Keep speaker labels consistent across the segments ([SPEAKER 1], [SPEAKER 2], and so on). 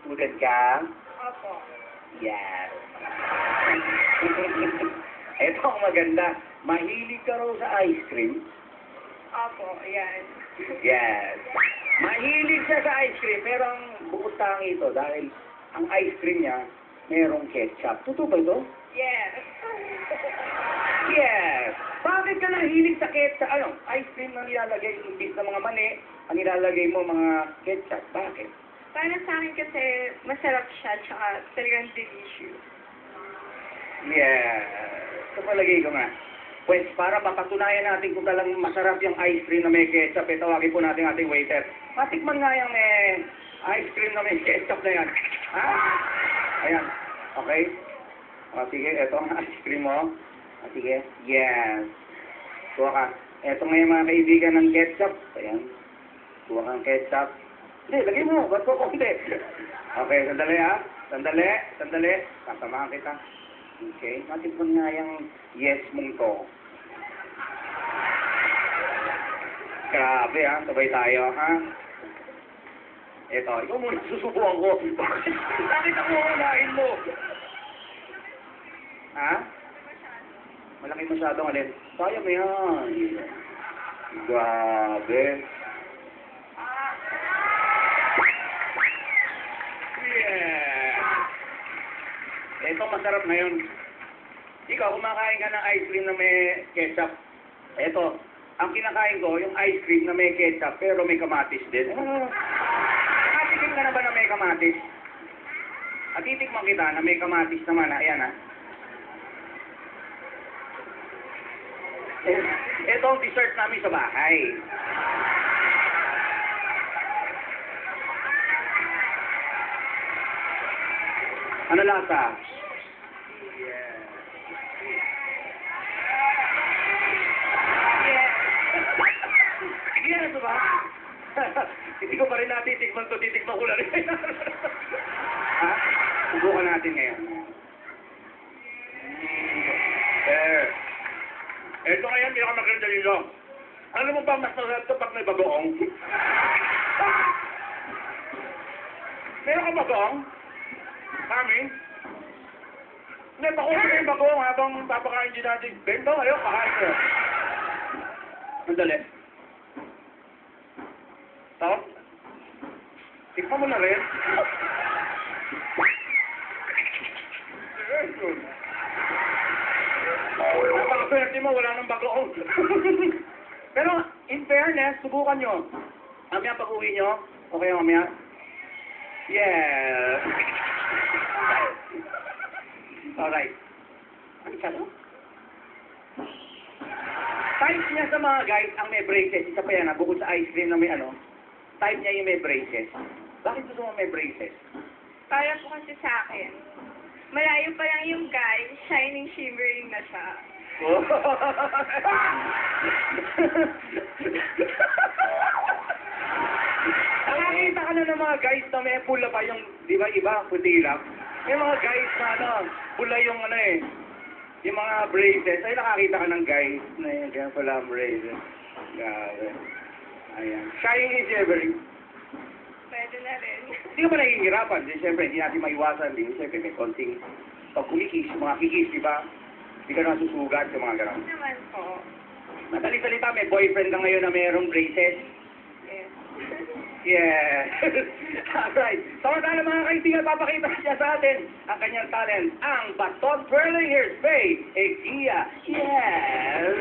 [SPEAKER 1] Student ka?
[SPEAKER 2] Opo.
[SPEAKER 1] Yes. Ito ang maganda. Mahilig ka raw sa ice cream?
[SPEAKER 2] Opo, yan.
[SPEAKER 1] Yes. Mahilig siya sa ice cream, pero ang bukod tangi ito dahil ang ice cream niya merong ketchup. Totoo ba ito?
[SPEAKER 2] Yes.
[SPEAKER 1] Yes. Bakit ka nahilig sa ketchup? Ano? Ice cream na nilalagay imbis na mga mani, ang nilalagay mo mga ketchup. Bakit?
[SPEAKER 2] Para sa akin kasi masarap siya, tsaka talagang delicious.
[SPEAKER 1] Yes. Sa palagay ko nga. Pues, para mapatunayan natin kung talagang masarap yung ice cream na may ketchup, tawagin po natin ating waiter. Matikman nga yung ice cream na may ketchup na yan. Ha? Ayan. Okay? O, sige, eto ang ice cream mo. O, sige. Yes. Kuha ka. Eto nga yung mga kaibigan ng ketchup. Ayan. Kuha kang ketchup. Hindi, lagay mo. Ba't ko konti? Okay, sandali ha. Sandali. Kasamahan kita. Okay. Matikman nga yung yes mong to. Grabe ha. Sabay tayo ha. Eto, ikaw muna susubukan ko. Bakit ako unahin mo? Ha? Malaki masyadong alin. Kaya mo yan. Grabe. Yeah. Ito masarap ngayon. Ikaw, kumakain ka ng ice cream na may ketchup. Ito, ang kinakain ko, yung ice cream na may ketchup, pero may kamatis din. Nakatikim ka na ba na may kamatis? At titikman kita na may kamatis naman. Ayan ha. Ito ang dessert namin sa bahay. Ano lasa?
[SPEAKER 2] Yes.
[SPEAKER 1] Sige na ito ba? Hindi ko pa rin natitikman to, titikman ko na rin. Ha? Subukan natin ngayon. Ito ngayon, hindi ako maganda dito. Alam mo ba, mas masarap ito pag may bagoong? Meron ka bagoong? Kami? Hindi, pakuha ko yung bagoong habang papakain din natin. Bento, ayaw, kakain ko. Mandali. Tapos? Tikman mo na rin. Very good. Napaka-swerte mo, wala nang bagoong. Pero, in fairness, subukan nyo. Mamaya pag-uwi nyo, okay mamaya? Yes. Alright. Ano ka to? Type niya sa mga guys ang may braces. Isa pa yan, bukod sa ice cream na may ano. Type niya yung may braces. Bakit gusto mo may braces?
[SPEAKER 2] Para po kasi sa akin, malayo pa lang yung guy, shining, shimmering na siya.
[SPEAKER 1] Nakakita ka na ng mga guys na may pula pa yung, di ba iba, puti lang. May mga guys na ano, pula yung ano eh, yung mga braces. Ay nakakita ka ng guys na yun, kaya pala ang braces. Grabe. Ayan. Shining is everything.
[SPEAKER 2] Pwede na rin.
[SPEAKER 1] Hindi ka ba nahihirapan? Di, siyempre, hindi natin maiwasan din. Siyempre, may konting pag kumikis, mga kikis, di ba? Hindi ka na susugat sa mga gano'n.
[SPEAKER 2] Naman po.
[SPEAKER 1] Madali salita, may boyfriend ka ngayon na mayroong braces.
[SPEAKER 2] Yes.
[SPEAKER 1] Yeah. Alright. Samantala mga kaibigan, papakita siya sa atin ang kanyang talent, ang baton twirling hairspray, Exia. Yes.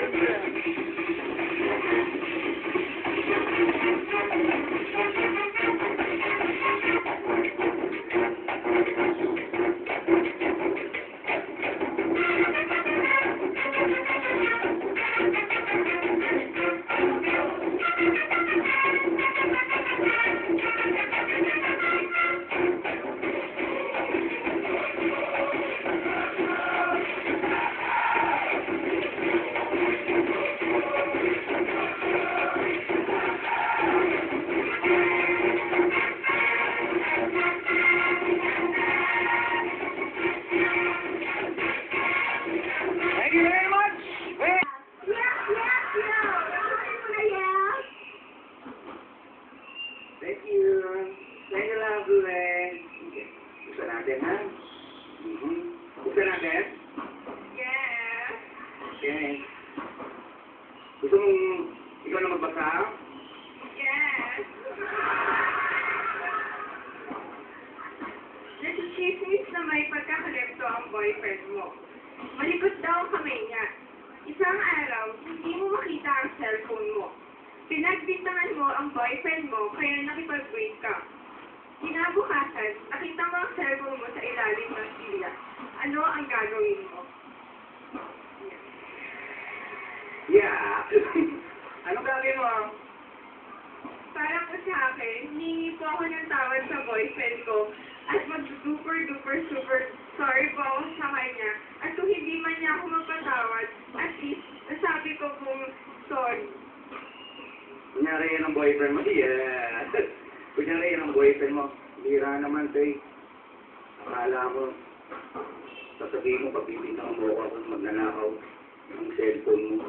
[SPEAKER 1] natin, ha? Buksan natin?
[SPEAKER 2] Yes.
[SPEAKER 1] Okay. Gusto mong ikaw na magbasa?
[SPEAKER 2] Yes. Nasichismis na may pagkakalipto ang boyfriend mo. Malikot daw ang kamay niya. Isang araw, hindi mo makita ang cellphone mo. Pinagbintangan mo ang boyfriend mo kaya nakipag-break ka. Kinabukasan, nakita mo ang cellphone mo sa ilalim ng sila. Ano ang gagawin mo?
[SPEAKER 1] Yeah. Anong gagawin mo?
[SPEAKER 2] Parang ko sa akin, hihingi po ako ng tawad sa boyfriend ko at mag-super sorry po ako sa kanya. At kung hindi man niya ako magpatawad, at least nasabi ko pong sorry.
[SPEAKER 1] Kunyari yan ang boyfriend mo. Yeah. Kunyari yan ang boyfriend mo. Bira naman, tay. Akala mo, sasabihin mo, pagbibintang mo ako kung magnanakaw ng cellphone mo.